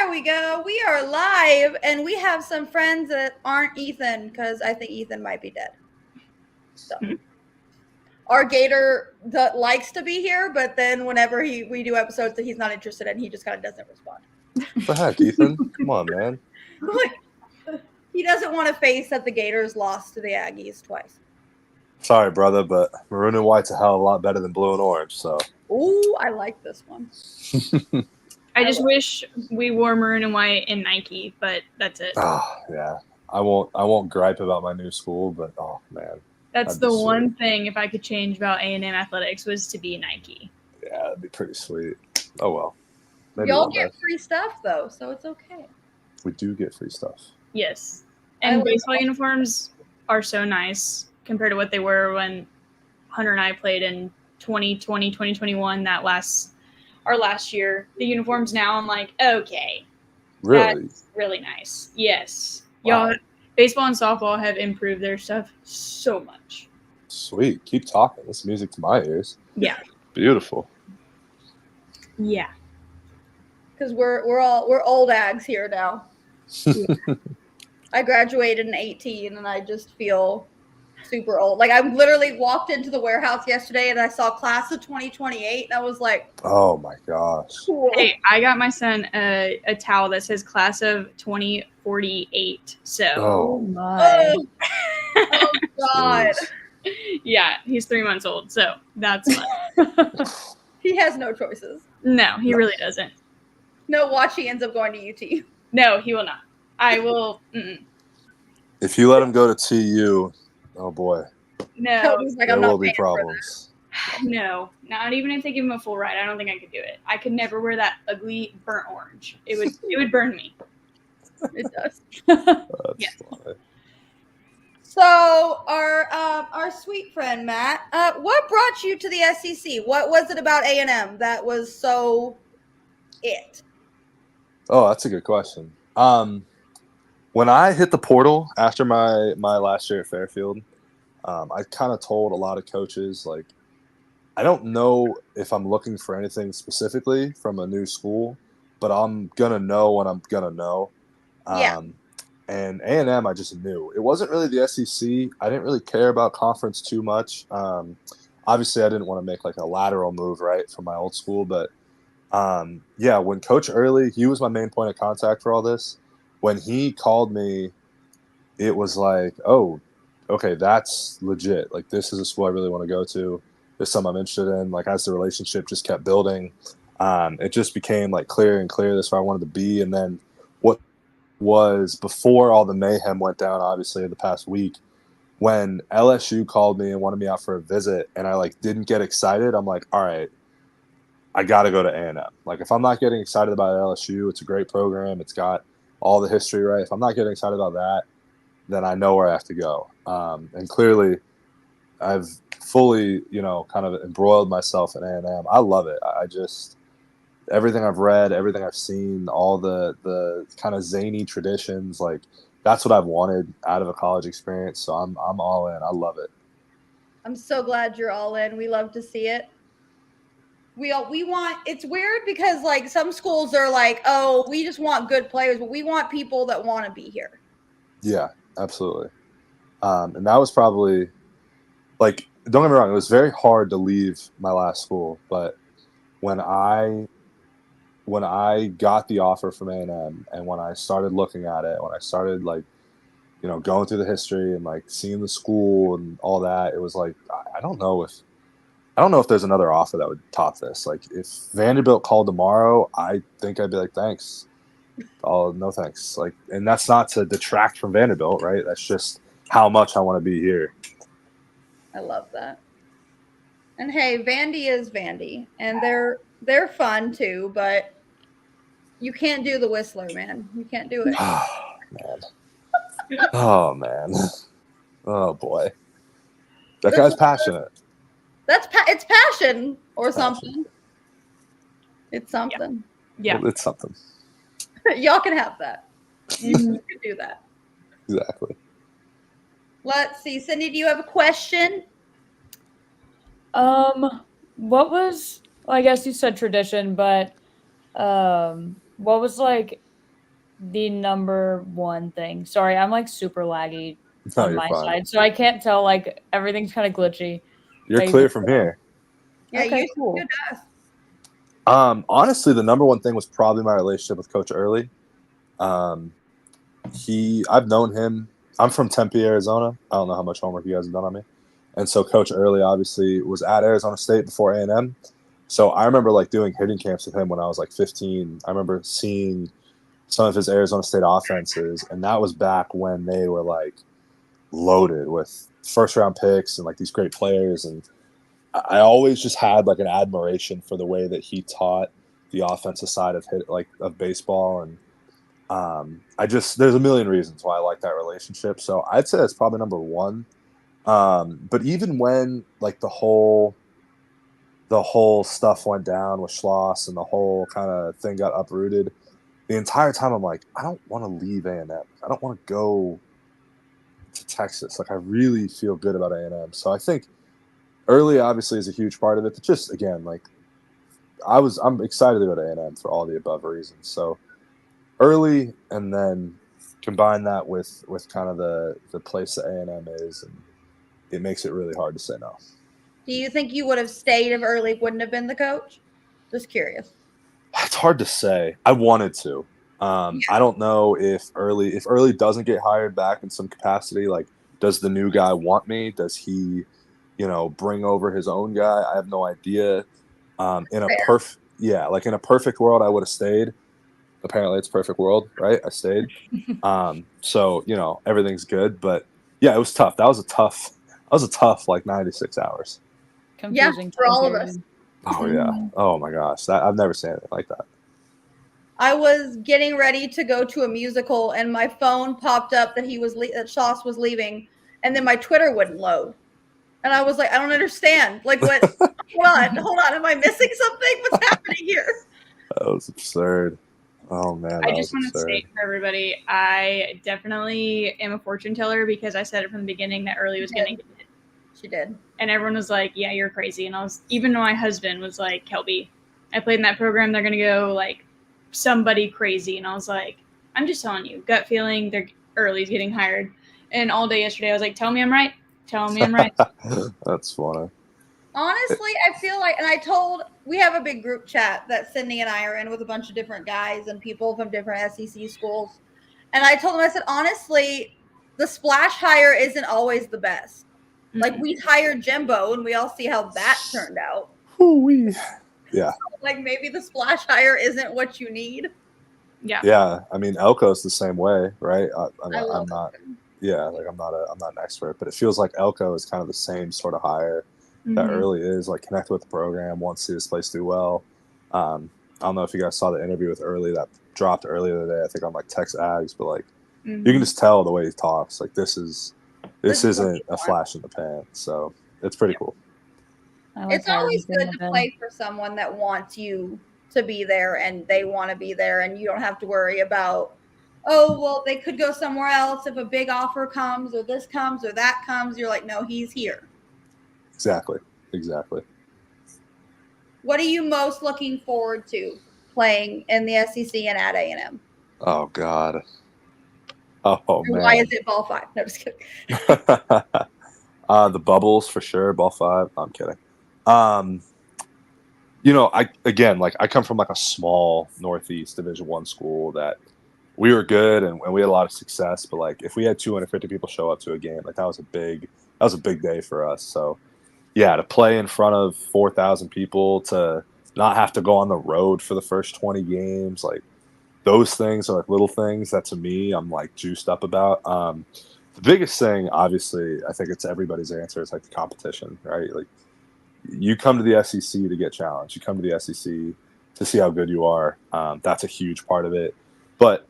There we go. We are live, and we have some friends that aren't Ethan because I think Ethan might be dead. So, our Gator that likes to be here, but then whenever we do episodes that he's not interested in, he just kind of doesn't respond. What the heck, Ethan? Come on, man. He doesn't want to face that the Gators lost to the Aggies twice. Sorry, brother, but maroon and white's a hell of a lot better than blue and orange. So. Ooh, I like this one. I just wish we wore maroon and white in Nike, but that's it. Oh yeah, I won't gripe about my new school, but oh man, that's the one thing. If I could change about A&M athletics was to be Nike. Yeah, that'd be pretty sweet. Oh well. Maybe y'all get free stuff though, so it's okay. We do get free stuff. Yes, and baseball uniforms are so nice compared to what they were when Hunter and I played in 2020, 2021. Our last year. The uniforms now, I'm like, okay. Really? That's really nice. Yes. Wow. Y'all, baseball and softball have improved their stuff so much. Sweet. Keep talking. This is music to my ears. Yeah. Beautiful. Yeah. Because we're old Ags here now. Yeah. I graduated in 2018, and I just feel super old. Like, I literally walked into the warehouse yesterday and I saw class of 2028 and I was like, oh my gosh. Cool. Hey, I got my son a towel that says class of 2048. So oh my oh god. Yeah, he's 3 months old, so that's fun. He has no choices. No, he really doesn't. No, watch he ends up going to UT. No, he will not. I will. If you let him go to TU, oh boy. No. Like, there will be problems. No, not even if they give him a full ride. I don't think I could do it. I could never wear that ugly burnt orange. It would burn me. It does. Yeah. Funny. So our sweet friend Matt, what brought you to the SEC? What was it about A&M that was so it? Oh, that's a good question. When I hit the portal after my last year at Fairfield, I kind of told a lot of coaches, like, I don't know if I'm looking for anything specifically from a new school, but I'm going to know when I'm going to know. Yeah. And A&M, I just knew. It wasn't really the SEC. I didn't really care about conference too much. Obviously, I didn't want to make like a lateral move, right, from my old school. But, yeah, when Coach Early, he was my main point of contact for all this. When he called me, it was like, oh, okay, that's legit. Like, this is a school I really want to go to. This is something I'm interested in. Like, as the relationship just kept building, it just became like clearer and clearer. That's where I wanted to be. And then what was before all the mayhem went down, obviously, the past week, when LSU called me and wanted me out for a visit, and I like didn't get excited, I'm like, all right, I got to go to A&M. Like, if I'm not getting excited about LSU, it's a great program. It's got all the history, right? If I'm not getting excited about that, then I know where I have to go. And clearly, I've fully, kind of embroiled myself in A&M. I love it. I just everything I've read, everything I've seen, all the kind of zany traditions, like that's what I've wanted out of a college experience. So I'm all in. I love it. I'm so glad you're all in. We love to see it. We want, it's weird because like some schools are like, oh, we just want good players, but we want people that want to be here. Yeah, absolutely. And that was probably like, don't get me wrong, it was very hard to leave my last school, but when I got the offer from A&M and when I started looking at it, when I started like, going through the history and like seeing the school and all that, it was like, I don't know if there's another offer that would top this. Like, if Vanderbilt called tomorrow, I think I'd be like, thanks. Oh, no thanks. Like, and that's not to detract from Vanderbilt, right? That's just how much I want to be here. I love that. And hey, Vandy is Vandy, and they're fun too, but you can't do the Whistler, man. You can't do it. Oh man. Oh boy. That guy's passionate. It's passion or something. It's something. Yeah. Well, it's something. Y'all can have that. You can do that. Exactly. Let's see. Cindy, do you have a question? What was, well, I guess you said tradition, but what was like the number one thing. Sorry, I'm like super laggy No, on you're my fine. side, so I can't tell. Like everything's kind of glitchy. You're How you clear doing? from here. Yeah, Okay, you cool. good to us. Honestly, the number one thing was probably my relationship with Coach Early. I've known him. I'm from Tempe, Arizona. I don't know how much homework you guys have done on me. And so Coach Early obviously was at Arizona State before A&M. So I remember like doing hitting camps with him when I was like 15. I remember seeing some of his Arizona State offenses, and that was back when they were like loaded with first round picks and like these great players. And I always just had like an admiration for the way that he taught the offensive side of of baseball. And there's a million reasons why I like that relationship. So I'd say that's probably number one. But even when like the whole stuff went down with Schloss and the whole kind of thing got uprooted, the entire time I'm like, I don't want to leave A&M. I don't want to go to Texas. Like I really feel good about A&M. So I think Early obviously is a huge part of it. But just again, like I'm excited about A&M for all the above reasons. So Early, and then combine that with kind of the place that A&M is, and it makes it really hard to say no. Do you think you would have stayed if Early wouldn't have been the coach? Just curious. It's hard to say. I wanted to. I don't know if Early doesn't get hired back in some capacity. Like, does the new guy want me? Does he, bring over his own guy? I have no idea. In a perfect world, I would have stayed. Apparently, it's a perfect world, right? I stayed. So everything's good. But yeah, it was tough. That was a tough like 96 hours. Confusing for time all of period. us. Oh yeah. Oh my gosh. I've never seen anything like that. I was getting ready to go to a musical, and my phone popped up that that Shoss was leaving, and then my Twitter wouldn't load, and I was like, I don't understand. Like, what? hold on. Am I missing something? What's happening here? That was absurd. Oh man, that I just was want to absurd. state for everybody, I definitely am a fortune teller because I said it from the beginning that Early was going to get it. She did. And everyone was like, yeah, you're crazy. And even my husband was like, Kelbi, I played in that program. They're going to go like somebody crazy. And I was like, I'm just telling you, gut feeling, Early's getting hired. And all day yesterday, I was like, tell me I'm right. Tell me I'm right. That's funny. Honestly, I feel like, and we have a big group chat that Sydney and I are in with a bunch of different guys and people from different SEC schools. And I told them, I said, honestly, the splash hire isn't always the best. Like, we hired Jimbo, and we all see how that turned out. Ooh-wee. Yeah. Like, maybe the splash hire isn't what you need. Yeah. Yeah. I mean, Elko's the same way, right? I'm not. Yeah, like I'm not an expert, but it feels like Elko is kind of the same sort of hire that Early is. Like, connect with the program, wants to see this place do well. I don't know if you guys saw the interview with Early that dropped earlier today. I think on like Text Ags, but like you can just tell the way he talks. Like this isn't a flash in the pan. So it's pretty cool. It's always good to play for someone that wants you to be there and they want to be there, and you don't have to worry about, oh, well, they could go somewhere else if a big offer comes or this comes or that comes. You're like, no, he's here. Exactly. What are you most looking forward to playing in the SEC and at A&M? Oh God. Oh man. Why is it ball 5? No, just kidding. The bubbles for sure. Ball 5. No, I'm kidding. I come from like a small Northeast Division I school that we were good and we had a lot of success. But like if we had 250 people show up to a game, like that was a big day for us. So yeah, to play in front of 4,000 people, to not have to go on the road for the first 20 games, like those things are like little things that to me I'm like juiced up about. The biggest thing, obviously, I think it's everybody's answer, is like the competition, right? Like you come to the SEC to get challenged. You come to the SEC to see how good you are. That's a huge part of it. But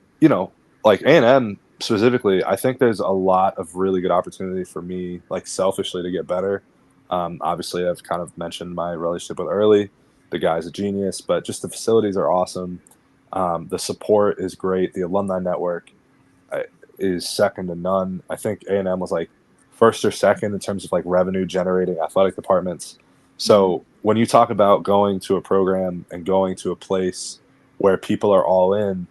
like A&M specifically, I think there's a lot of really good opportunity for me, like selfishly, to get better. Obviously, I've kind of mentioned my relationship with Early. The guy's a genius, but just the facilities are awesome. The support is great. The alumni network is second to none. I think A&M was like first or second in terms of like revenue generating athletic departments. So when you talk about going to a program and going to a place where people are all in,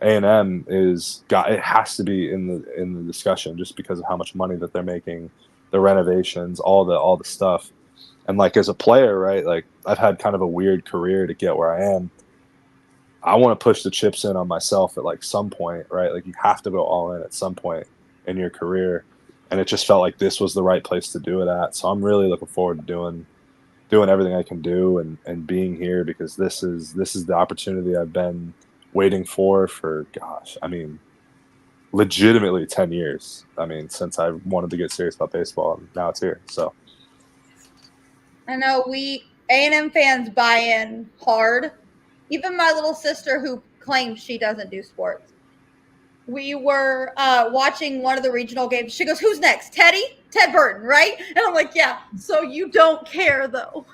A&M it has to be in the discussion just because of how much money that they're making, the renovations, all the stuff. And like as a player, right? Like I've had kind of a weird career to get where I am. I want to push the chips in on myself at like some point, right? Like you have to go all in at some point in your career. And it just felt like this was the right place to do it at. So I'm really looking forward to doing everything I can do and being here because this is the opportunity I've been waiting for gosh, I mean, legitimately 10 years. I mean, since I wanted to get serious about baseball, and now it's here. So I know A&M fans buy in hard. Even my little sister who claims she doesn't do sports. We were watching one of the regional games. She goes, "Who's next? Ted Burton, right?" And I'm like, "Yeah." So you don't care though.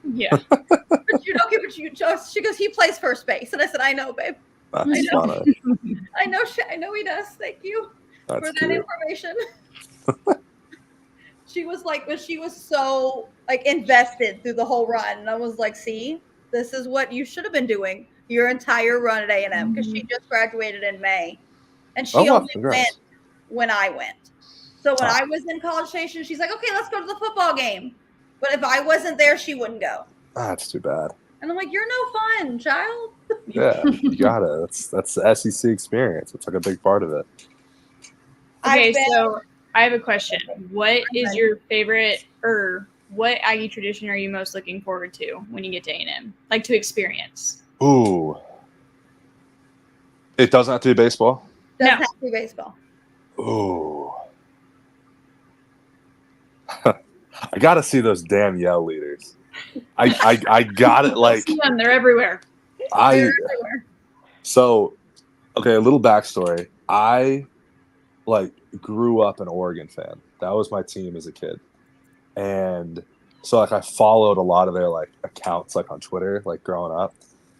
Yeah. But you don't care, but you just. She goes, "He plays first base," and I said, "I know, babe. that's funny. I know he does. Thank you That's for that cute. information." She was like, but she was so like invested through the whole run, and I was like, "See, this is what you should have been doing your entire run at A&M because she just graduated in May, and Oh, she wow, only congrats. went when I went. So when Oh. I was in College Station, she's like, "Okay, let's go to the football game." But if I wasn't there, she wouldn't go. That's too bad. And I'm like, "You're no fun, child." Yeah, you gotta. That's the SEC experience. It's like a big part of it. Okay, so I have a question. What is your favorite, or what Aggie tradition are you most looking forward to when you get to A&M? Like to experience? Ooh. It doesn't have to be baseball? Doesn't have to be baseball. Ooh. I gotta see those damn yell leaders. I got it. Like See them, they're everywhere. They're everywhere. So, okay, a little backstory. I like grew up an Oregon fan. That was my team as a kid, and so like I followed a lot of their like accounts like on Twitter like growing up,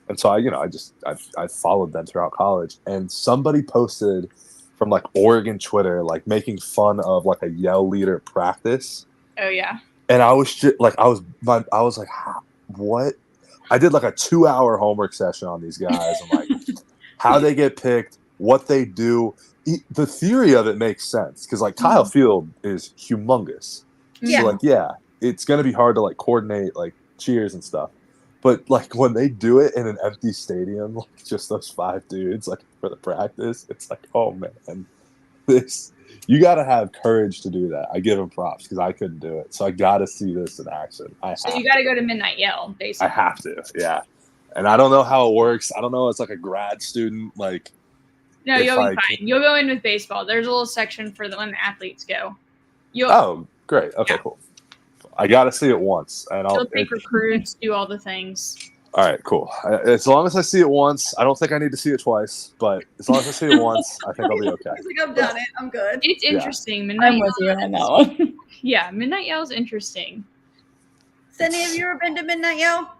and so I followed them throughout college. And somebody posted from like Oregon Twitter like making fun of like a yell leader practice. Oh yeah. And I was just like, I was like, what? I did like a 2-hour homework session on these guys and like how they get picked, what they do. The theory of it makes sense because like Kyle Field is humongous. Yeah. So like, yeah, it's gonna be hard to like coordinate like cheers and stuff. But like when they do it in an empty stadium, like just those 5 dudes like for the practice, it's like, oh man, you got to have courage to do that. I give him props because I couldn't do it. So I got to see this in action. So you got to go to Midnight Yell, basically. I have to, yeah. And I don't know how it works. I don't know. It's like a grad student, like. No, you'll be fine. You'll go in with baseball. There's a little section for when the athletes go. Oh, great. Okay, cool. I got to see it once, and You'll take recruits, do all the things. All right, cool. As long as I see it once, I don't think I need to see it twice. But as long as I see it once, I think I'll be okay. He's like, I've done it. I'm good. It's interesting. Yeah. Midnight I'm with you on that one. Yeah, Midnight Yell is interesting. Cindy, have you ever been to Midnight Yell?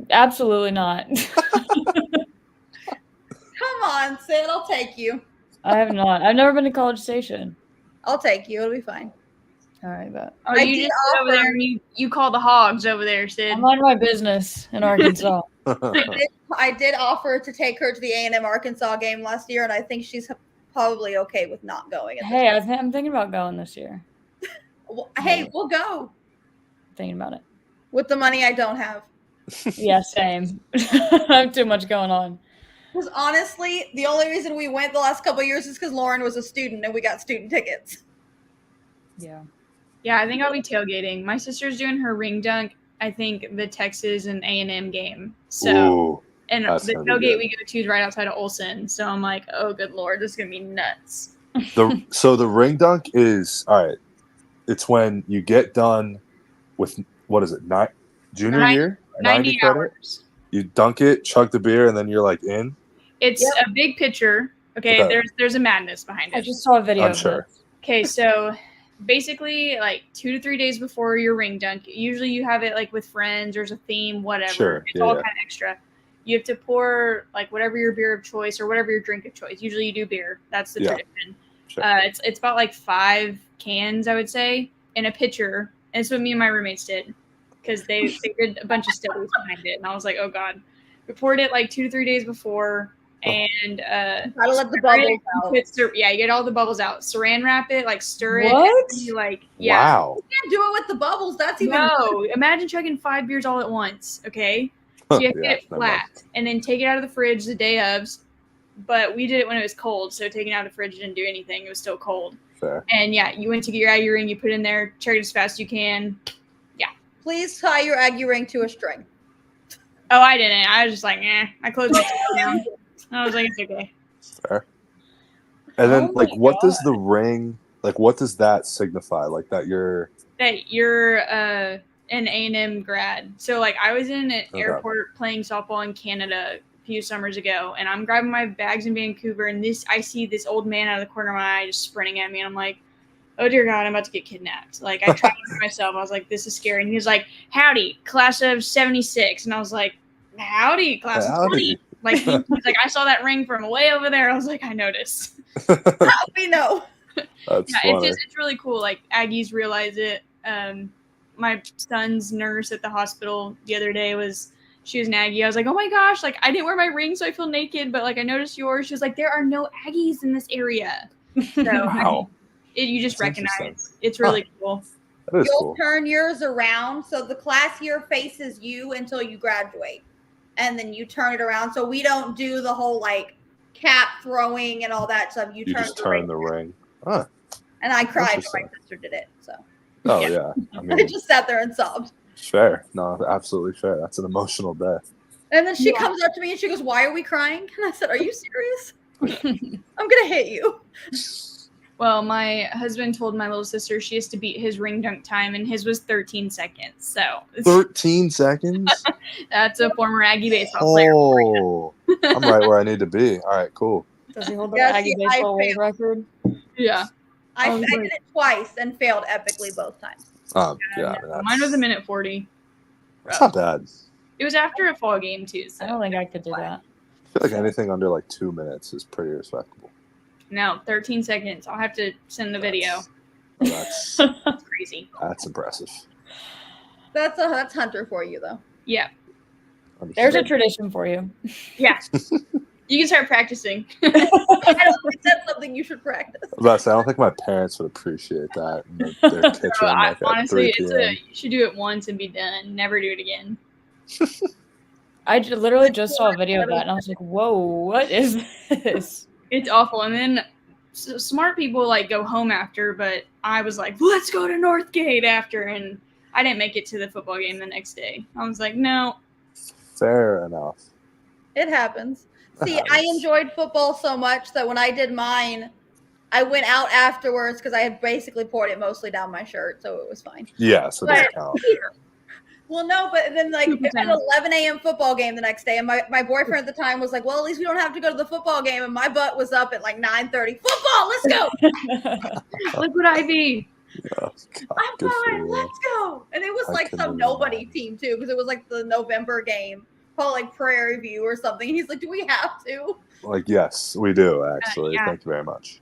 Absolutely not. Come on, Sid. I'll take you. I have not. I've never been to College Station. I'll take you. It'll be fine. All right, but you just sit over there and you call the hogs over there, Sid. I mind my business in Arkansas. I did offer to take her to the A&M Arkansas game last year, and I think she's probably okay with not going. Hey, I'm thinking about going this year. Well, hey, we'll go. Thinking about it. With the money I don't have. Yeah, same. I have too much going on. Because honestly, the only reason we went the last couple of years is because Lauren was a student and we got student tickets. Yeah. Yeah, I think I'll be tailgating. My sister's doing her ring dunk, I think, the Texas and A&M game. So, and the tailgate we go to is right outside of Olsen. So I'm like, oh, good Lord, this is going to be nuts. So the ring dunk is, all right, it's when you get done with, what is it, junior year? 90 hours. You dunk it, chug the beer, and then you're like in? It's a big picture. Okay, there's a madness behind it. I just saw a video. I'm sure. Okay, so basically like 2 to 3 days before your ring dunk, usually you have it like with friends, there's a theme, whatever. Sure. It's all kind of extra. You have to pour like whatever your beer of choice or whatever your drink of choice. Usually you do beer. That's the tradition. Sure. It's about like 5 cans, I would say, in a pitcher. And it's what me and my roommates did because they did a bunch of studies behind it. And I was like, oh God. We poured it like 2 to 3 days before. and Gotta let the bubbles out. you get all the bubbles out. Saran wrap it, like stir it. What? And you, like Wow. You can't do it with the bubbles. That's even No, imagine chugging 5 beers all at once. Okay, so you have to Yeah, get it never mind. flat and then take it out of the fridge the day of. But we did it when it was cold, so taking it out of the fridge didn't do anything. It was still cold. Fair. And yeah, you went to get your Aggie ring, you put it in there, chug it as fast as you can. Please tie your Aggie ring to a string. Oh, I didn't. I was just like, I closed my tab down. I was like, it's okay. Fair. And then, Oh my what does the ring, what does that signify? Like that you're That you're an A&M grad. So like I was in an airport playing softball in Canada a few summers ago, and I'm grabbing my bags in Vancouver, and I see this old man out of the corner of my eye just sprinting at me, and I'm like, oh dear God, I'm about to get kidnapped. Like I tried to myself. I was like, this is scary. And he was like, howdy, class of 76. And I was like, howdy, class of 20. Like he was like, I saw that ring from way over there. I was like, I noticed. We know. That's funny. It's really cool. Like Aggies realize it. My son's nurse at the hospital the other day she was an Aggie. I was like, oh my gosh, like I didn't wear my ring, so I feel naked, but like I noticed yours. She was like, there are no Aggies in this area. So Wow. you just That's recognize. It's really cool. That is You'll cool. turn yours around so the class year faces you until you graduate, and then you turn it around. So we don't do the whole like cap throwing and all that stuff. You turn just the turn ring. the ring. Huh. And I cried when Interesting. my sister did it. So Oh yeah. I I mean, just sat there and sobbed. fair. No, absolutely fair. That's an emotional day. And then she Yeah. comes up to me and she goes, "Why are we crying?" And I said, "Are you serious? I'm gonna hit you." Well, my husband told my little sister she has to beat his ring dunk time, and his was 13 seconds. So 13 seconds? that's a former Aggie baseball player. Oh, I'm right where I need to be. All right, cool. Does he hold the Yeah, Aggie see, I baseball world failed. record? Yeah. I was did like- it twice and failed epically both times. Yeah, I mean, Mine was a minute 40. That's not bad. It was after a fall game too. So I don't think I could do that. I feel like anything under 2 minutes is pretty respectable. No, 13 seconds. I'll have to send the video. That's It's crazy. that's impressive. That's Hunter for you though. Yeah. There's a tradition for you. Yeah. You can start practicing. I don't think that's something you should practice. I was about to say, I don't think my parents would appreciate that in their kitchen at Honestly, 3 p.m. you should do it once and be done. Never do it again. I literally just saw a video of that, and I was like, whoa, what is this? It's awful. And then smart people go home after, but I was like, let's go to Northgate after. And I didn't make it to the football game the next day. I was like, no. Fair enough. It happens. See, That I happens. enjoyed football so much that when I did mine, I went out afterwards because I had basically poured it mostly down my shirt, so it was fine. Yeah, so it doesn't count. Well, no, but then it 2%. was an 11 a.m. football game the next day, and my boyfriend at the time was like, "Well, at least we don't have to go to the football game." And my butt was up at 9:30. Football, let's go! Look what I be. Oh, God, I'm good for fine, you. let's go! And it was I like couldn't some even nobody imagine. team too, because it was like the November game, called Prairie View or something. He's like, "Do we have to?" Yes, we do actually. yeah. Thank you very much.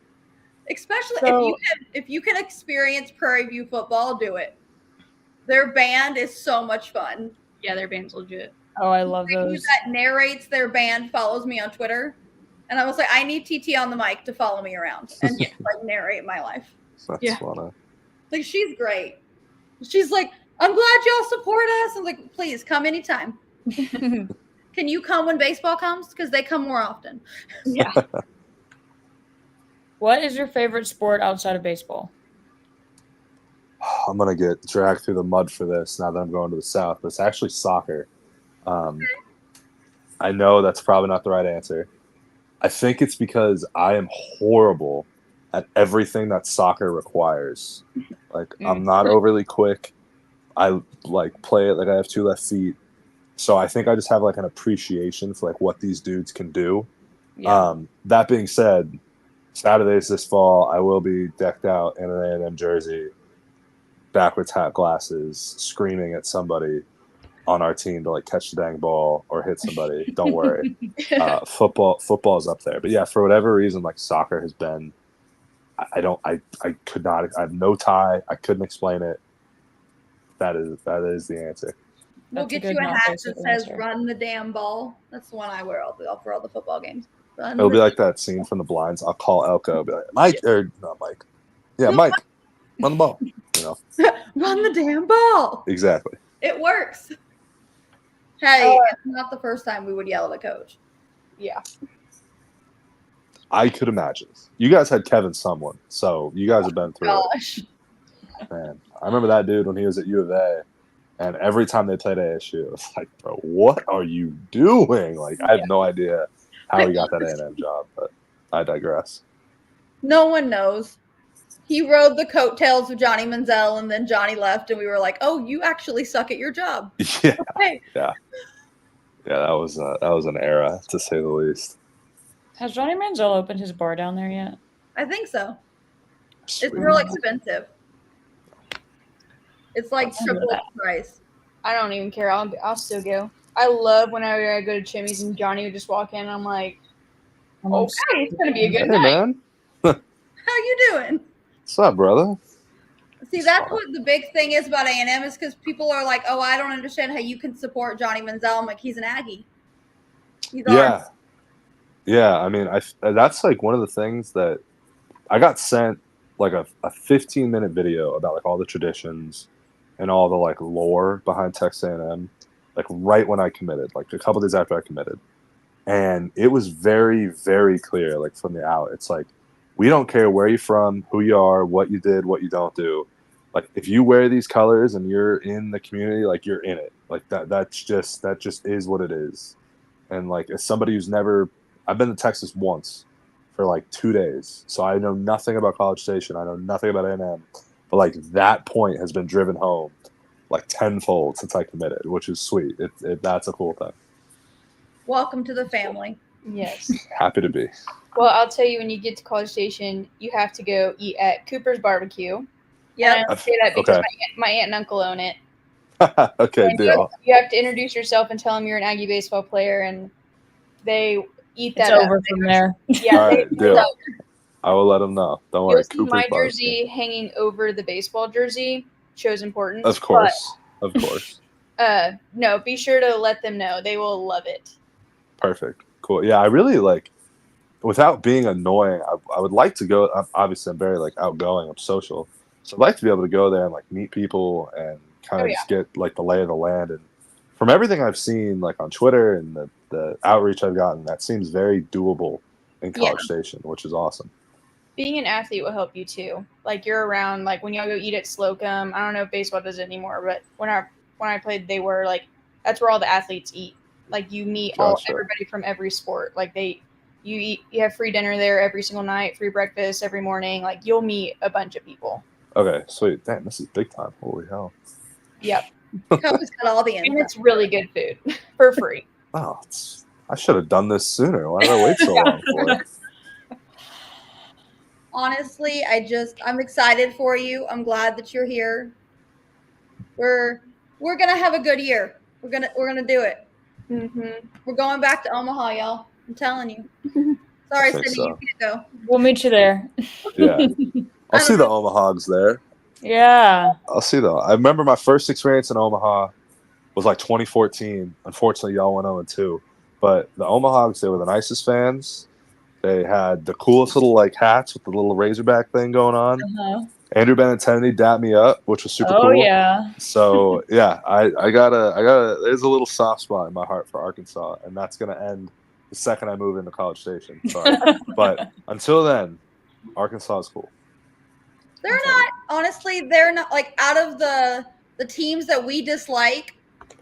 Especially So- if you can experience Prairie View football, do it. Their band is so much fun. Yeah, their band's legit. Oh, I love Lady those. that narrates their band follows me on Twitter, and I was like, I need TT on the mic to follow me around and just narrate my life. That's Yeah. funny. She's great. She's like, I'm glad y'all support us. I'm like, please come anytime. Can you come when baseball comes? Because they come more often. Yeah. What is your favorite sport outside of baseball? I'm gonna get dragged through the mud for this now that I'm going to the South, but it's actually soccer. I know that's probably not the right answer. I think it's because I am horrible at everything that soccer requires. I'm not overly quick. I play it like I have 2 left feet. So I think I just have an appreciation for what these dudes can do. Yeah. That being said, Saturdays this fall, I will be decked out in an A&M jersey, backwards hat glasses, screaming at somebody on our team to catch the dang ball or hit somebody. Don't worry. Football's up there. But yeah, for whatever reason, soccer has been, I could not, I have no tie. I couldn't explain it. That is the answer. We'll That's a get good you a not hat basic that says answer. "Run the damn ball." That's the one I wear for all the football games. It'll be like that scene from The Blinds. I'll call Elko. I'll be like, Mike, or not Mike. Yeah, Mike, run the ball. You know, Run the damn ball. exactly. It works. Hey, it's not the first time we would yell at a coach. Yeah. I could imagine. You guys had Kevin someone, so you guys have been through Gosh. it. Man, I remember that dude when he was at U of A, and every time they played ASU, it was like, bro, what are you doing? Like, I have no idea how he got that A&M job, but I digress. No one knows. He rode the coattails of Johnny Manziel, and then Johnny left, and we were like, "Oh, you actually suck at your job." Yeah, Okay. yeah. That was an era, to say the least. Has Johnny Manziel opened his bar down there yet? I think so. Sweet. It's real expensive. It's like I'll do triple that. the price. I don't even care. I'll still go. I love whenever I go to Chimmy's and Johnny would just walk in and I'm like, okay, it's going to be a good Hey, night. man. How you doing? What's up, brother? See, that's what the big thing is about A&M is because people are like, "Oh, I don't understand how you can support Johnny Manziel." I'm like, he's an Aggie. He's ours. Yeah. I mean, that's like one of the things that I got sent like a 15-minute video about like all the traditions and all the like lore behind Texas A&M, like right when I committed, like a couple days after I committed, and it was very, very clear, like from the out. It's like, we don't care where you're from, who you are, what you did, what you don't do. Like, if you wear these colors and you're in the community, like, you're in it. Like, that just is what it is. And like, as somebody who's never, I've been to Texas once for like 2 days, so I know nothing about College Station. I know nothing about A&M, but like that point has been driven home like tenfold since I committed, which is sweet. That's a cool thing. Welcome to the family. Yes. Happy to be. Well, I'll tell you, when you get to College Station, you have to go eat at Cooper's Barbecue. Yeah. And I say that because Okay. my aunt and uncle own it. Okay, And deal. you have to introduce yourself and tell them you're an Aggie baseball player, and they eat It's that up. over from there. Yeah, All they right, deal. I will let them know. Don't worry. You'll see Cooper's my Barbecue. jersey hanging over the baseball jersey. Shows importance. Of course. Of course. But, no, be sure to let them know. They will love it. Perfect. Cool. Yeah, I really like, without being annoying, I would like to go. Obviously, I'm very like outgoing. I'm social. So I'd like to be able to go there and like meet people and kind of just get like the lay of the land. And from everything I've seen like on Twitter and the outreach I've gotten, that seems very doable in College Station, which is awesome. Being an athlete will help you too. Like, you're around, like when y'all go eat at Slocum. I don't know if baseball does it anymore, but when I played, they were like, that's where all the athletes eat. Like, you meet everybody from every sport. Like, you have free dinner there every single night, free breakfast every morning. Like, you'll meet a bunch of people. Okay, sweet. Damn, this is big time. Holy hell. Yep. Coach's got all the info. And it's really good food for free. Oh, I should have done this sooner. Why did I wait so long for it? Honestly, I'm excited for you. I'm glad that you're here. We're gonna have a good year. We're gonna do it. Mm-hmm. We're going back to Omaha, y'all. I'm telling you. Sorry, think Sydney, so. you can't go. We'll meet you there. Yeah. I'll see the Omahogs there. Yeah. I'll see though. I remember my first experience in Omaha was like 2014. Unfortunately, y'all went 0-2. But the Omahogs, they were the nicest fans. They had the coolest little like hats with the little Razorback thing going on. Uh-huh. Andrew Benintendi dapped me up, which was super cool. Oh yeah. So yeah, I gotta. There's a little soft spot in my heart for Arkansas, and that's gonna end the second I move into College Station. Sorry, but until then, Arkansas is cool. They're not, honestly, they're not like out of the teams that we dislike,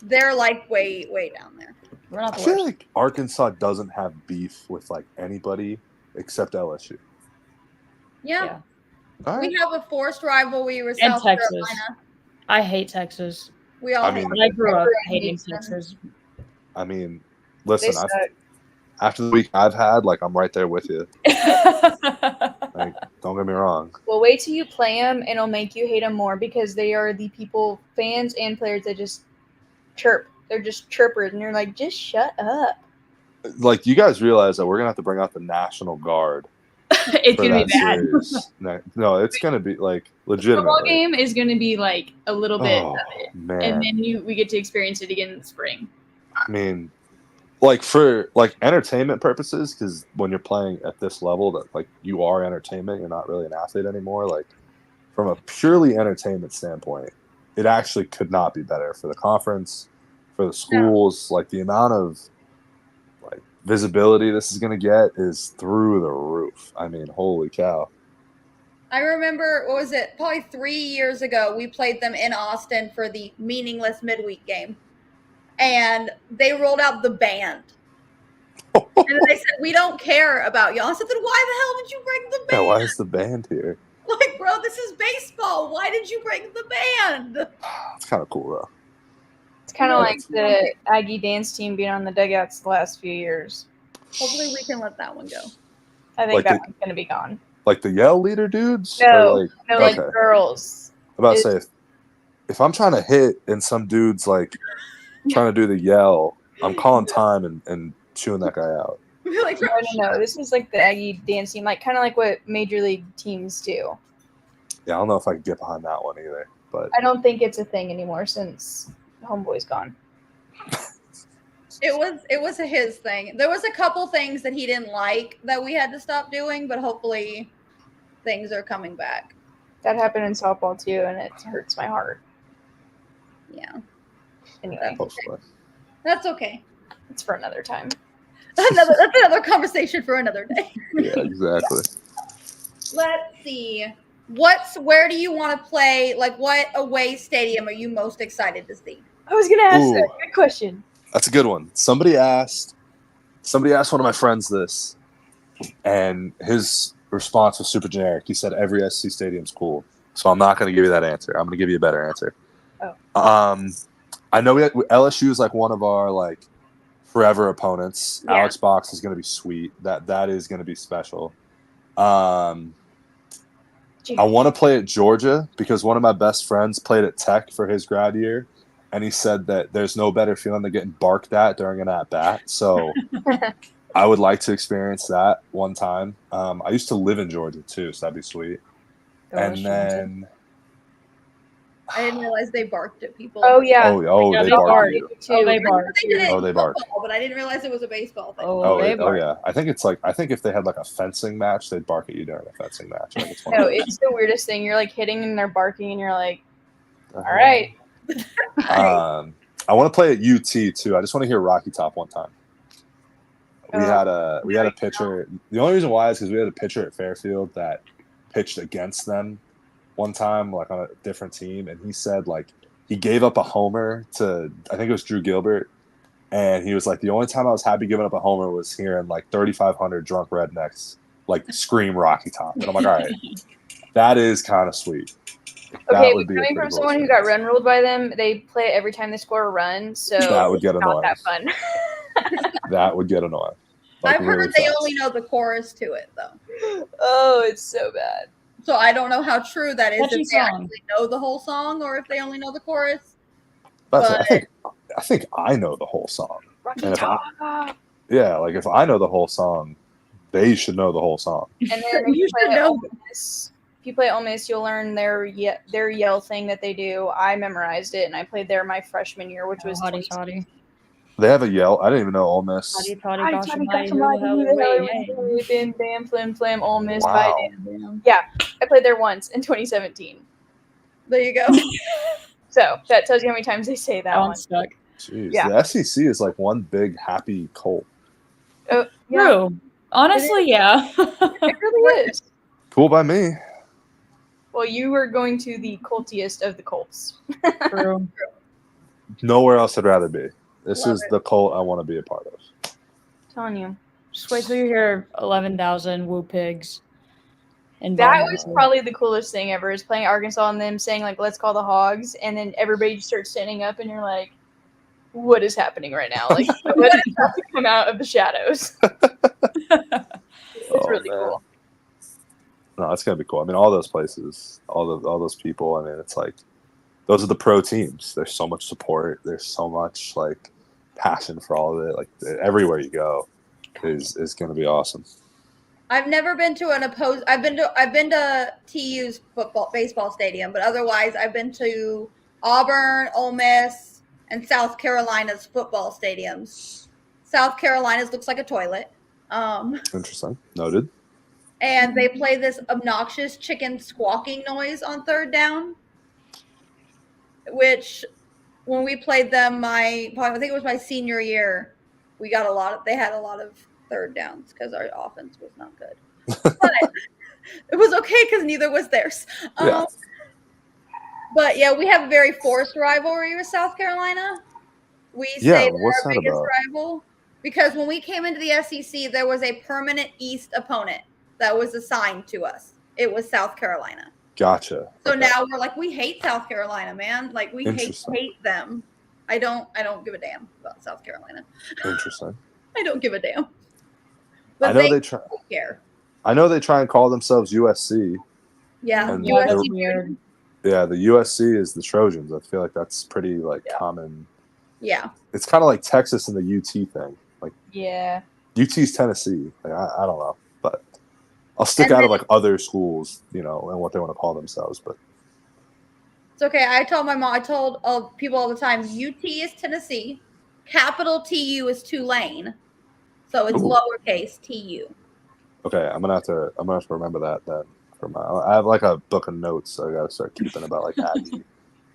they're like way down there. We're not I the feel worst. like Arkansas doesn't have beef with like anybody except LSU. Yeah. All right. We have a forced rivalry with And South Texas. Carolina. I hate Texas. We all I mean, I grew up Everyone hating hates them. Texas. I mean, They listen, suck. after the week I've had, like, I'm right there with you. Like, don't get me wrong. Well, wait till you play them, and it'll make you hate them more because they are the people, fans and players, that just chirp. They're just chirpers, and you're like, just shut up. Like, you guys realize that we're gonna have to bring out the National Guard It's for gonna that be bad. series. No, it's gonna be like Football legitimately. game is gonna be like a little bit Oh of it, man, and then we get to experience it again in the spring. I mean, like for like entertainment purposes, because when you're playing at this level, that like you are entertainment, you're not really an athlete anymore. Like from a purely entertainment standpoint, it actually could not be better for the conference, for the schools. Like the amount of like visibility this is going to get is through the roof. I mean, holy cow. I remember, what was it? Probably 3 years ago, we played them in Austin for the meaningless midweek game. And they rolled out the band. And they said, we don't care about y'all. I said, then why the hell did you bring the Yeah, band? why is the band here? Like, bro, this is baseball. Why did you bring the band? It's kind of cool though. It's kind of No, like the Aggie dance team being on the dugouts the last few years. Hopefully we can let that one go. I think Like that one's going to be gone. Like the yell leader dudes? No, Or no, like, like girls. I'm about to say, if I'm trying to hit and some dude's like trying to do the yell, I'm calling time and chewing that guy out. Like, No. This is like the Aggie dance team, like kind of like what major league teams do. Yeah, I don't know if I can get behind that one either. But I don't think it's a thing anymore since Homeboy's gone. it was his thing. There was a couple things that he didn't like that we had to stop doing, but hopefully things are coming back. That happened in softball too, and it hurts my heart. Yeah. Anyway, hopefully. That's okay. it's for another time. That's another conversation for another day. Yeah, exactly. Let's see. Where do you want to play? Like, what away stadium are you most excited to see? I was gonna ask Ooh. that. Good question. That's a good one. Somebody asked one of my friends this, and his response was super generic. He said every SC stadium's cool. So I'm not going to give you that answer. I'm going to give you a better answer. Oh. I know LSU is like one of our like forever opponents. Yeah. Alex Box is going to be sweet. That is going to be special. I want to play at Georgia because one of my best friends played at Tech for his grad year, and he said that there's no better feeling than getting barked at during an at-bat. So I would like to experience that one time. I used to live in Georgia too, so that'd be sweet. And then I didn't realize they barked at people. Oh yeah. Oh, they bark at you. Oh, they bark. They did it Oh, in they bark. football, but I didn't realize it was a baseball thing. Oh, yeah. I think if they had like a fencing match, they'd bark at you during a fencing match. Like it's No, it's the weirdest thing. You're like hitting and they're barking, and you're like, all right. I want to play at UT too. I just want to hear Rocky Top one time. We had a pitcher. The only reason why is because we had a pitcher at Fairfield that pitched against them one time, like on a different team, and he said like he gave up a homer to, I think it was Drew Gilbert, and he was like, the only time I was happy giving up a homer was hearing like 3,500 drunk rednecks like scream Rocky Top, and I'm like, all right, that is kind of sweet. Okay, but coming from someone who got run ruled by them, they play it every time they score a run, so that would get annoying. Not that fun. That would get annoying. Like, I've heard they only know the chorus to it though. Oh, it's so bad. So I don't know how true that is. Catchy If they song. actually know the whole song, or if they only know the chorus. I think I know the whole song. Rocky And Top. Like if I know the whole song, they should know the whole song. And then if you play Ole Miss, if you play Ole Miss, you'll learn their yell thing that they do. I memorized it, and I played there my freshman year, which was Hotty toddy. They have a yell. I didn't even know Ole Miss. Hotty toddy, Hotty gosh toddy, almighty, gosh almighty, who the hell are we? bim bam flim flam, Ole Miss, Wow. bye damn. Yeah, I played there once in 2017. There you go. So that tells you how many times they say that That one. one's stuck. Jeez, Yeah. the SEC is like one big happy cult. Oh, yeah, True. Honestly, yeah. it really is. Cool by me. Well, you were going to the cultiest of the cults. True. Nowhere else I'd rather be. This Love is it. the cult I want to be a part of. Telling you. Just wait till you hear 11,000 woo pigs. And That was probably the coolest thing ever, is playing Arkansas and them saying, like, let's call the Hogs, and then everybody just starts standing up, and you're like, what is happening right now? Like, what is about to come out of the shadows? It's really man. cool. No, it's gonna be cool. I mean, all those places, all those people. I mean, it's like those are the pro teams. There's so much support. There's so much like passion for all of it. Like everywhere you go is gonna be awesome. I've never been to an opposed. I've been to TU's baseball stadium, but otherwise I've been to Auburn, Ole Miss, and South Carolina's football stadiums. South Carolina's looks like a toilet. Interesting. Noted. And they play this obnoxious chicken squawking noise on third down, which when we played them, I think it was my senior year, they had a lot of third downs because our offense was not good. But it was okay because neither was theirs. Yeah. But yeah, we have a very forced rivalry with South Carolina. We Yeah, say what's they're our that biggest about? rival because when we came into the SEC, there was a permanent East opponent that was assigned to us. It was South Carolina. Gotcha. So Okay. now we're like, we hate South Carolina, man. Like we Interesting. hate them. I don't give a damn about South Carolina. Interesting. I don't give a damn. I But know they try. don't care. I know they try and call themselves USC. Yeah. And Yeah, that's USC weird. Yeah, the USC is the Trojans. I feel like that's pretty common. Yeah. It's kind of like Texas and the UT thing. Like Yeah. UT's Tennessee. Like, I don't know, but I'll stick And out then- of like other schools, and what they want to call themselves. But It's okay. I told people all the time, UT is Tennessee, capital TU is Tulane. So it's Ooh. lowercase TU. okay, I'm gonna have to remember that then. I have like a book of notes I gotta start keeping about like Aggie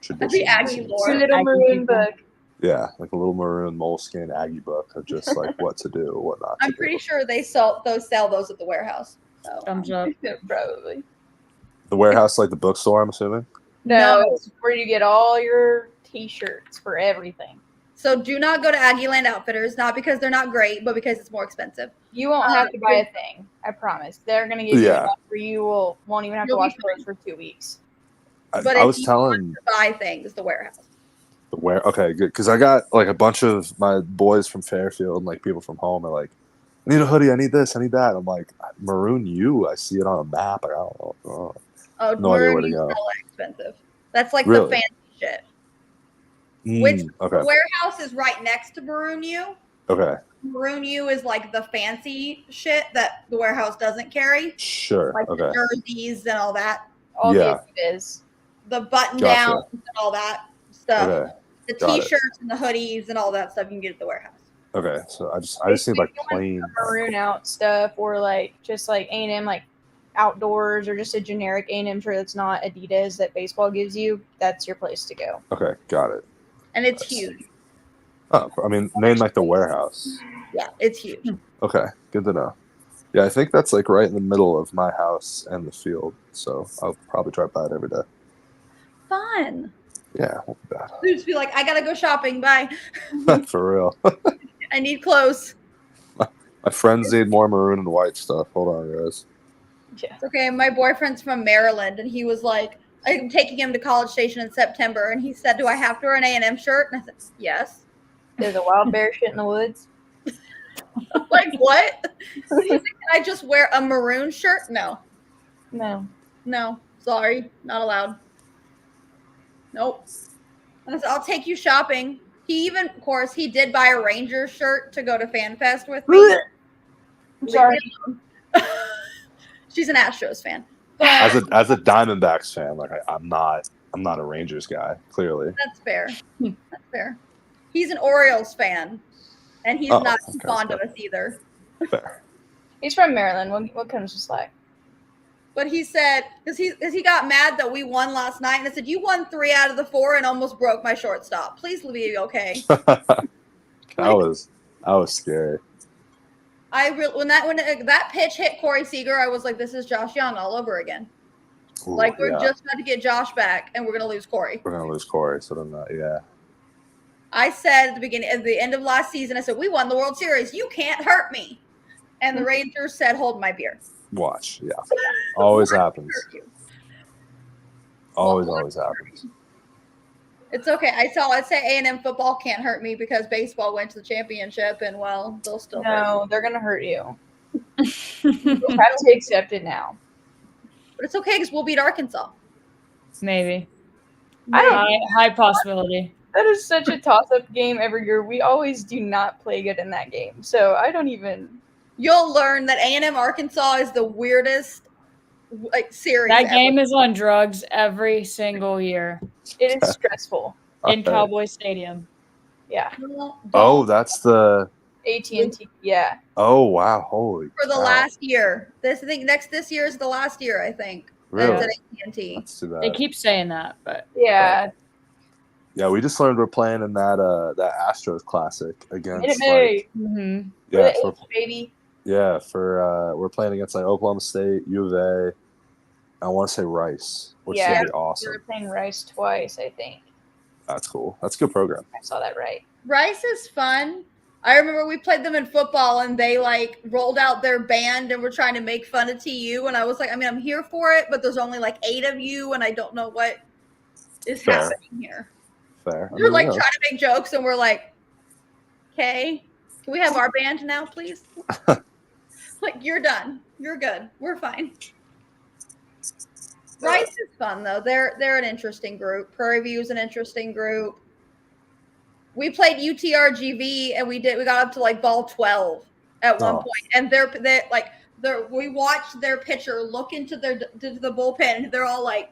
traditions. The Aggie lore. It's a little Aggie maroon people. book. Yeah, like a little maroon moleskin Aggie book of just like what to do, what not to I'm do. pretty sure they sell those at the warehouse. So, Thumbs up. Probably. The warehouse, like the bookstore, I'm assuming. No, No. it's where you get all your T-shirts for everything. So do not go to Aggie Land Outfitters, not because they're not great, but because it's more expensive. You won't have to buy a thing. I promise. They're gonna give you Yeah. enough where you won't even have to You'll be wash clothes for 2 weeks. But I if was you telling Buy things, the warehouse. okay, good, because I got like a bunch of my boys from Fairfield and like people from home are like, I need a hoodie, I need this, I need that. I'm like, maroon U, I see it on a map. I don't know. Oh, No idea where to Maroon go. is hella expensive. That's like Really? the fancy shit. Which Okay, the warehouse is right next to Maroon U. okay, Maroon U is like the fancy shit that the warehouse doesn't carry, sure, like okay, the jerseys and all that, All Yeah. the is. the button Gotcha. downs and all that stuff. okay, The got it. t-shirts and the hoodies and all that stuff you can get at the warehouse. okay. So I just need like plain. Maroon out stuff or like just like A&M like outdoors or just a generic A&M shirt that's not Adidas that baseball gives you. That's your place to go. Okay, got it. And it's Nice. huge. Oh, I mean, name like the warehouse. Yeah, it's huge. Okay, good to know. Yeah, I think that's like right in the middle of my house and the field, so I'll probably drive by it every day. Fun. Yeah, won't be You just be like, I gotta go shopping. Bye. bad. For real. I need clothes. My friends need more maroon and white stuff. Hold on, guys. Yeah. It's okay. My boyfriend's from Maryland, and he was like, I'm taking him to College Station in September, and he said, do I have to wear an A&M shirt? And I said, yes. There's a wild bear shit in the woods. Like, what? He said, can I just wear a maroon shirt? No. No. Sorry. Not allowed. Nope. And I said, I'll take you shopping. He even, of course, he did buy a Rangers shirt to go to FanFest with me. I'm sorry. She's an Astros fan. As a Diamondbacks fan, like I'm not a Rangers guy. Clearly, That's fair. That's fair. He's an Orioles fan, and he's Oh, not too okay, fond of fair. us either. fair. He's from Maryland. What comes to slack? But he said, because he got mad that we won last night, and I said, you won 3 out of the 4 and almost broke my shortstop. Please be okay. that was scary. When that pitch hit Corey Seager, I was like, this is Josh Young all over again. Ooh, Like, we're yeah. just about to get Josh back, and we're going to lose Corey. We're gonna lose Corey, so then yeah. I said at the end of last season, I said, we won the World Series. You can't hurt me. And the Rangers said, hold my beer. Watch, yeah. Always happens. Hurt you. Always happens. It's okay. I'd say A&M football can't hurt me because baseball went to the championship, and well, they'll still hurt me. No, they're gonna hurt you. You have to accept it now. But it's okay because we'll beat Arkansas. Maybe. I don't. High possibility. That is such a toss-up game every year. We always do not play good in that game. So I don't even. You'll learn that A&M Arkansas is the weirdest series. That ever. game is on drugs every single year It is stressful. in Cowboy Stadium. Yeah. Don't- Oh, that's the AT&T. Yeah. Oh wow, holy For the cow. last year. This year is the last year, I think. Really? It's at AT&T. That's too bad. They keep saying that, but Yeah. Yeah, we just learned we're playing in that Astros Classic against Minute mhm. yeah, For the H, baby. we're playing against like Oklahoma State, U of A. I want to say Rice, which is Yeah. gonna be We awesome. were playing Rice twice, I think. That's cool. That's a good program. I saw that right. Rice is fun. I remember we played them in football and they like rolled out their band and were trying to make fun of TU. And I was like, I mean, I'm here for it, but there's only like 8 of you and I don't know what is Fair. happening here. Fair. We're like trying to make jokes and we're like, okay, can we have our band now, please? Like, you're done. You're good. We're fine. Rice is fun though. They're an interesting group. Prairie View is an interesting group. We played UTRGV and we got up to like ball 12 at one point. And we watched their pitcher look into the bullpen and they're all like,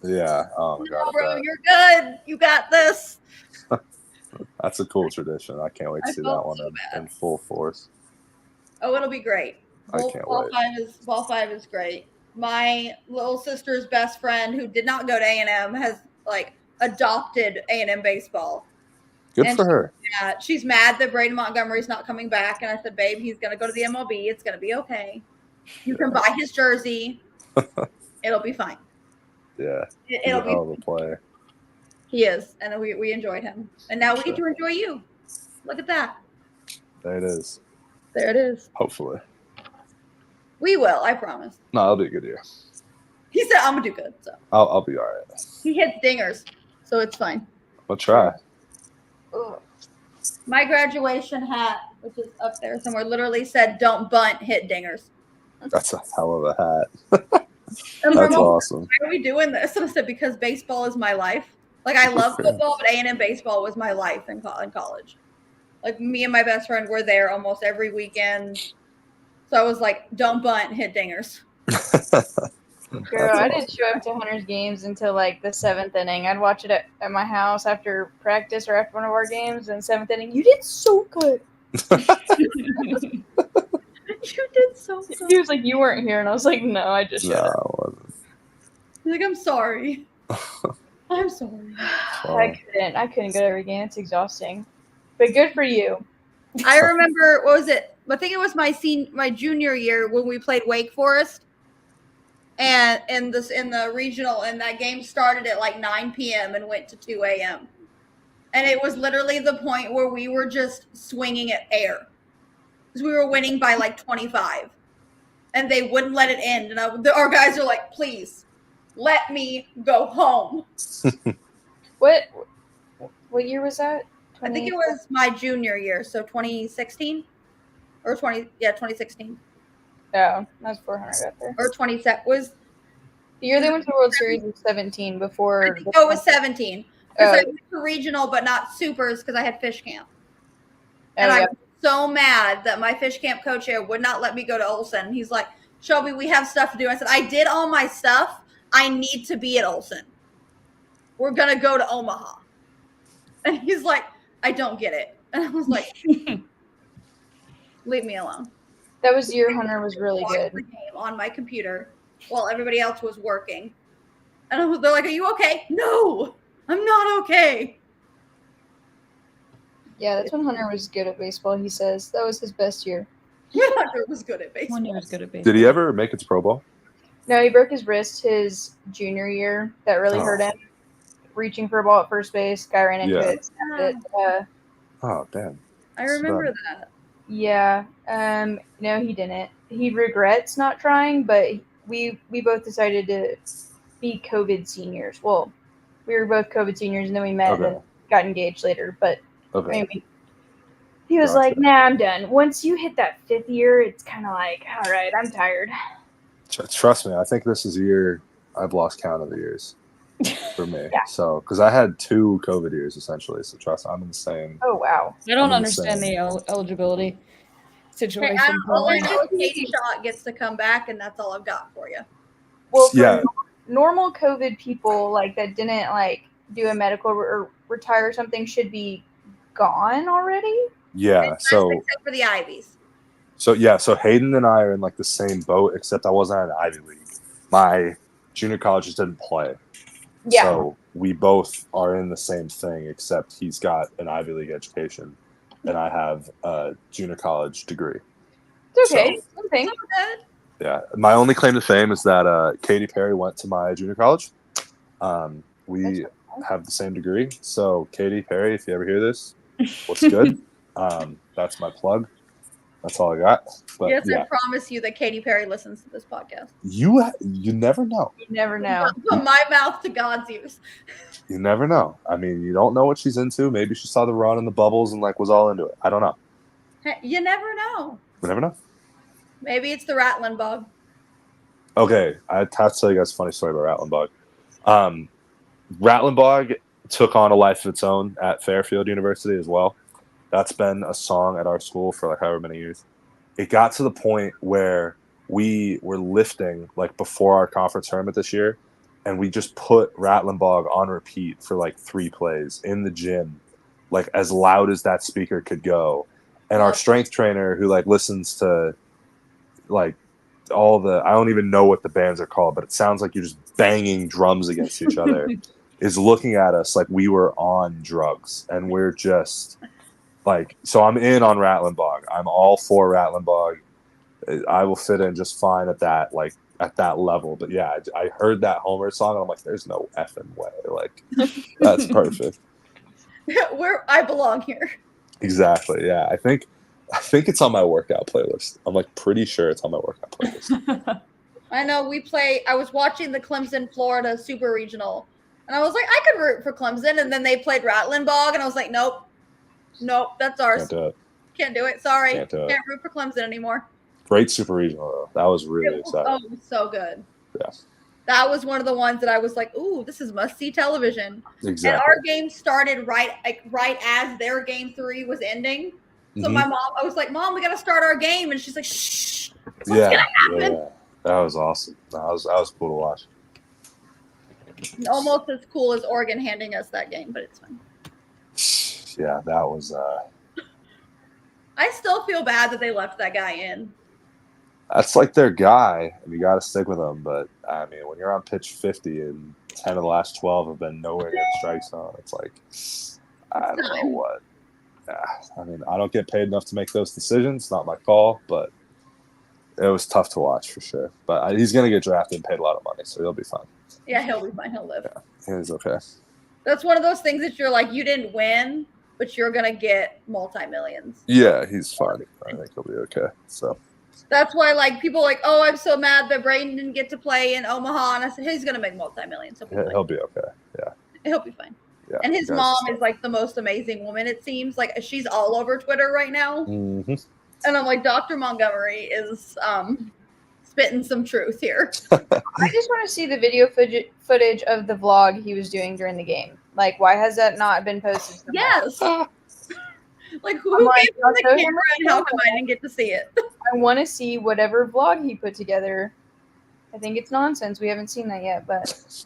yeah. Oh my god. bro, you're good. You got this. That's a cool tradition. I can't wait to see that one in full force. Oh, it'll be great. I can't ball wait. Ball 5 is great. My little sister's best friend who did not go to A&M has like adopted A&M baseball. Good for her. Yeah, she's mad that Braden Montgomery's not coming back. And I said, babe, he's going to go to the MLB. It's going to be okay. You can buy his jersey. It'll be fine. Yeah. It'll be a hell of a player. He is. And we enjoyed him. And now we get to enjoy you. Look at that. There it is. There it is. Hopefully. We will, I promise. No, it'll be a good year. He said I'm going to do good. So I'll be all right. he hits dingers. So it's fine. I'll try. Ugh. My graduation hat, which is up there somewhere, literally said, don't bunt, hit dingers. That's a hell of a hat. And That's awesome. Why are we doing this? And I said, because baseball is my life. Like, I love football, but A&M baseball was my life in college. Like, me and my best friend were there almost every weekend. So I was like, don't bunt, hit dingers. Girl, I didn't show up to Hunter's games until like the 7th inning. I'd watch it at my house after practice or after one of our games. And 7th inning, you did so good. You did so good. He was like, you weren't here. And I was like, no, I just showed up. I wasn't. He's like, I'm sorry. I'm sorry. I couldn't go to every game. It's exhausting. But good for you. I remember, what was it? I think it was my junior year when we played Wake Forest. And in the regional, and that game started at like 9 p.m. and went to 2 a.m. And it was literally the point where we were just swinging at air. Because we were winning by like 25. And they wouldn't let it end. And our guys are like, please, let me go home. What year was that? I think it was my junior year. So 2016? Or 2016. Oh, that's 400 got there. Or 27 was the year they went to the World Series was 17 before. I think it was 17. Because I went to regional, but not supers because I had fish camp. And I'm so mad that my fish camp coach here would not let me go to Olsen. He's like, Shelby, we have stuff to do. I said, I did all my stuff. I need to be at Olsen. We're going to go to Omaha. And he's like, I don't get it. And I was like, leave me alone. That was the year Hunter was really good. The game on my computer while everybody else was working. And they're like, are you okay? No, I'm not okay. Yeah, that's when Hunter was good at baseball, he says. That was his best year. Hunter was good at baseball. Hunter was good at baseball. Did he ever make it to Pro Bowl? No, he broke his wrist his junior year. That really hurt him. Reaching for a ball at first base. Guy ran into it. Snapped it. Oh, damn. I remember that. Yeah. No, he didn't. He regrets not trying, but we both decided to be COVID seniors. Well, we were both COVID seniors, and then we met and got engaged later. But maybe he was like, nah, I'm done. Once you hit that 5th year, it's kind of like, all right, I'm tired. Trust me, I think this is a year I've lost count of the years for me. Yeah. So, because I had 2 COVID years essentially. So, trust me, I'm in the same. Oh, wow. I don't understand the eligibility situation. Hey, all I know is Katie Shaw gets to come back, and that's all I've got for you. Well, for normal COVID people like that didn't like do a medical or retire or something should be gone already. Yeah. So except for the Ivies. so Hayden and I are in like the same boat, except I wasn't at an Ivy League. My junior college just didn't play. Yeah. So we both are in the same thing, except he's got an Ivy League education, and I have a junior college degree. It's okay. So, Something. So good. yeah, my only claim to fame is that Katy Perry went to my junior college. We have the same degree. So, Katy Perry, if you ever hear this, what's good? That's my plug. That's all I got. But Yes, yeah, I promise you that Katy Perry listens to this podcast. you never know. You never know. From my mouth to God's ears. You never know. I mean, you don't know what she's into. Maybe she saw the run and the bubbles and like was all into it. I don't know. Hey, you never know. We never know. Maybe it's the rattling bug. Okay, I have to tell you guys a funny story about Rattling Bog. Rattling Bog took on a life of its own at Fairfield University as well. That's been a song at our school for like however many years. It got to the point where we were lifting like before our conference tournament this year, and we just put Rattling Bog on repeat for like 3 plays in the gym, like as loud as that speaker could go. And our strength trainer, who like listens to like all the, I don't even know what the bands are called, but it sounds like you're just banging drums against each other, is looking at us like we were on drugs, and we're just like, so I'm in on Rattling Bog. I'm all for Rattling Bog. I will fit in just fine at that, like at that level. But yeah, I heard that Homer song and I'm like, there's no effing way. Like, that's perfect. Where I belong here. Exactly. Yeah. I think it's on my workout playlist. I'm like pretty sure it's on my workout playlist. I know I was watching the Clemson, Florida Super Regional, and I was like, I could root for Clemson. And then they played Rattling Bog, and I was like, nope, that's ours. Can't do it. Sorry. Can't root for Clemson anymore. Great Super Regional, though. That was really exciting. Oh, it was so good. Yeah. That was one of the ones that I was like, ooh, this is must-see television. Exactly. And our game started right as their game 3 was ending. So my mom, I was like, Mom, we got to start our game. And she's like, shh. What's going to happen? Yeah. That was awesome. That was cool to watch. Almost as cool as Oregon handing us that game, but it's fine. Yeah, that was... I still feel bad that they left that guy in. That's like their guy, and you got to stick with him. But, I mean, when you're on pitch 50 and 10 of the last 12 have been nowhere getting strike zone, it's like, I don't know what. I mean, I don't get paid enough to make those decisions. It's not my call, but it was tough to watch for sure. But he's going to get drafted and paid a lot of money, so he'll be fine. Yeah, he'll be fine. He'll live. Yeah, he's okay. That's one of those things that you're like, you didn't win, but you're going to get multi-millions. Yeah, he's fine. I think he'll be okay. So that's why, like, people are like, oh, I'm so mad that Braden didn't get to play in Omaha. And I said, he's going to make multi-millions. So he'll be okay. Yeah. He'll be fine. Yeah, and his mom is like the most amazing woman, it seems. Like, she's all over Twitter right now. Mm-hmm. And I'm like, Dr. Montgomery is spitting some truth here. I just want to see the video footage of the vlog he was doing during the game. Like, why has that not been posted somewhere? Yes. Like, who gave him the camera and how come I didn't get to see it? I want to see whatever vlog he put together. I think it's nonsense. We haven't seen that yet, but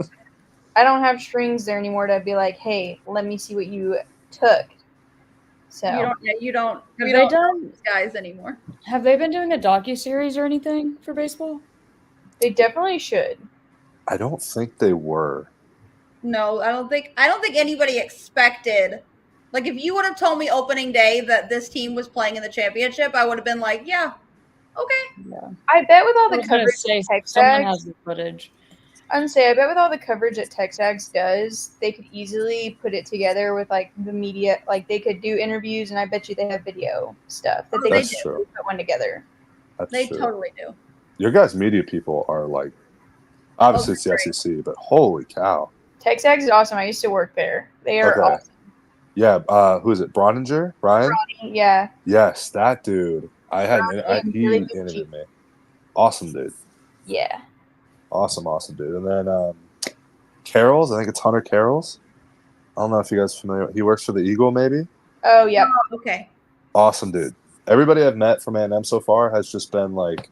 I don't have strings there anymore to be like, hey, let me see what you took. So you don't have they done these guys anymore. Have they been doing a docuseries or anything for baseball? They definitely should. I don't think they were. No, I don't think anybody expected. Like, if you would have told me opening day that this team was playing in the championship, I would have been like, yeah, okay. Yeah. I bet with all the coverage someone has the footage. I bet with all the coverage that Texags does, they could easily put it together with like the media. Like, they could do interviews, and I bet you they have video stuff that they could put one together. They totally do. Your guys' media people are like, obviously it's the SEC, but holy cow. Texags is awesome. I used to work there. They are awesome. Yeah, who is it? Broninger? Ryan? Yeah. Yes, that dude. He interviewed me. Awesome dude. Yeah. Awesome dude. And then Carroll's, I think it's Hunter Carroll's. I don't know if you guys are familiar. He works for the Eagle, maybe? Oh, yeah. Oh, okay. Awesome dude. Everybody I've met from A&M so far has just been like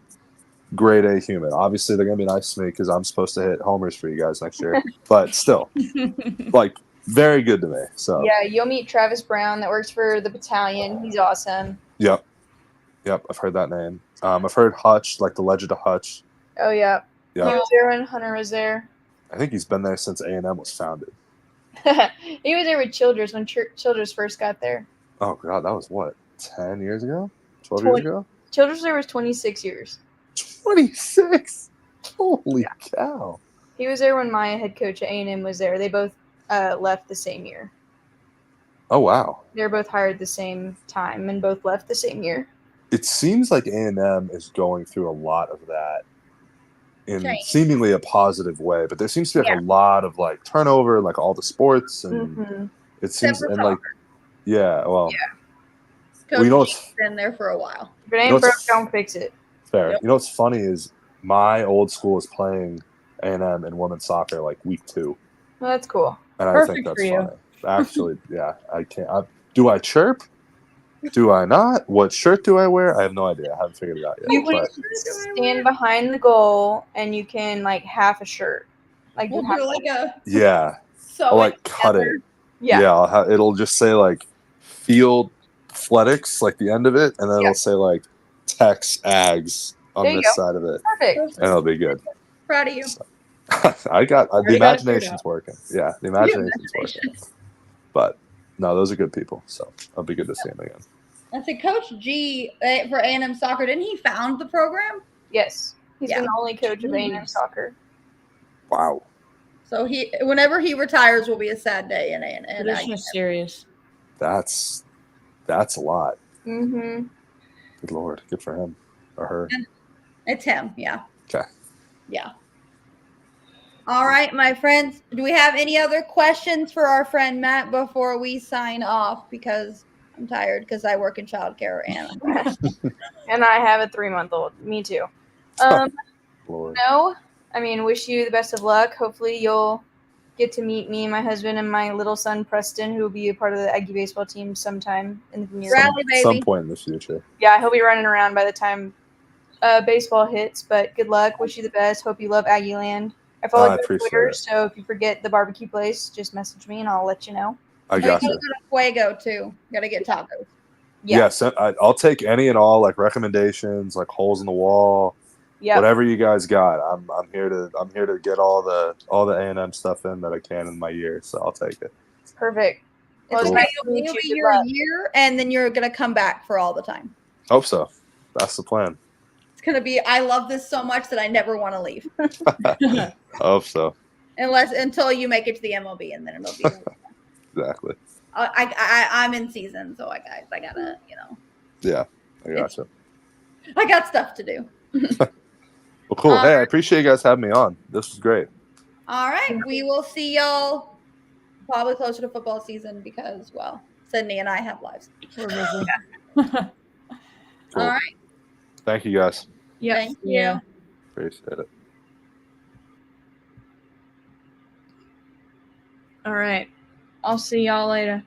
grade A human. Obviously, they're going to be nice to me because I'm supposed to hit homers for you guys next year. But still, like, very good to me. So Yeah, you'll meet Travis Brown that works for the battalion. He's awesome. Yep, I've heard that name. I've heard Hutch, like the Legend of Hutch. Oh yeah. Yep. He was there when Hunter was there. I think he's been there since A&M was founded. He was there with Childress when Childress first got there. Oh God, that was what, 10 years ago, 12 20. years ago. Childress there was 26 years. 26. Holy cow! He was there when my head coach at A&M was there. They both left the same year. Oh wow! They were both hired the same time and both left the same year. It seems like A&M is going through a lot of that in Change. seemingly a positive way, but there seems to be like a lot of like turnover, like all the sports, and it Except seems for and like well, Coach well, you know G's what's been there for a while. If it You ain't know broke, what's- don't fix it. fair. Yep. You know what's funny is my old school is playing A&M in women's soccer like week 2, Well, that's cool. and I Perfect think that's for you. funny. Actually, yeah, I can't. Do I chirp? Do I not? What shirt do I wear? I have no idea. I haven't figured it out yet. You can but stand behind the goal and you can like half a shirt. Like We'll you have do like a yeah, sew I'll like it cut together. it. yeah. It'll just say like Field Athletics, like the end of it, and then it'll say like Tex Ags on There you this go. side of it, Perfect. and it'll be good. Proud of you. I got the Already got it figured imagination's out. working. Yeah, the imagination's working. But no, those are good people, so it'll be good to see them again. I said, Coach G for A&M soccer, didn't he found the program? Yes. He's Yeah. been the only coach of A&M Jeez. soccer. Wow. So whenever he retires, will be a sad day in A&M. Tradition is serious. That's a lot. Mm-hmm. Good Lord, good for him or her. It's him, yeah. Okay. Yeah. All right, my friends. Do we have any other questions for our friend Matt before we sign off? Because I'm tired because I work in childcare and I'm tired. And I have a 3-month-old. Me too. Lord. No. I mean, wish you the best of luck. Hopefully you'll get to meet me, my husband, and my little son Preston, who will be a part of the Aggie baseball team sometime in the near Rally, baby. Some point in the future. Yeah, he'll be running around by the time baseball hits. But good luck. Wish you the best. Hope you love Aggie Land. I follow I you on appreciate Twitter, it. so if you forget the barbecue place, just message me and I'll let you know. I You got gotta you. go to Fuego too. Gotta get tacos. Yeah. I'll take any and all like recommendations, like holes in the wall, Yep. whatever you guys got. I'm here to get all the A&M stuff in that I can in my year, so I'll take it. Perfect. Well, It's it's Cool. nice to it'll meet you. be Good your luck. year, and then you're gonna come back for all the time. Hope so. That's the plan. It's gonna be. I love this so much that I never want to leave, Hope so. until you make it to the MLB, and then it'll be. Exactly. I'm in season, so guys, I gotta, Yeah, I got you. I got stuff to do. Well, cool. Hey, I appreciate you guys having me on. This was great. All right, we will see y'all probably closer to football season because, well, Sydney and I have lives. We're busy. Cool. All right, Thank you guys. Yep. Thank Yeah. Appreciate it. All right. I'll see y'all later.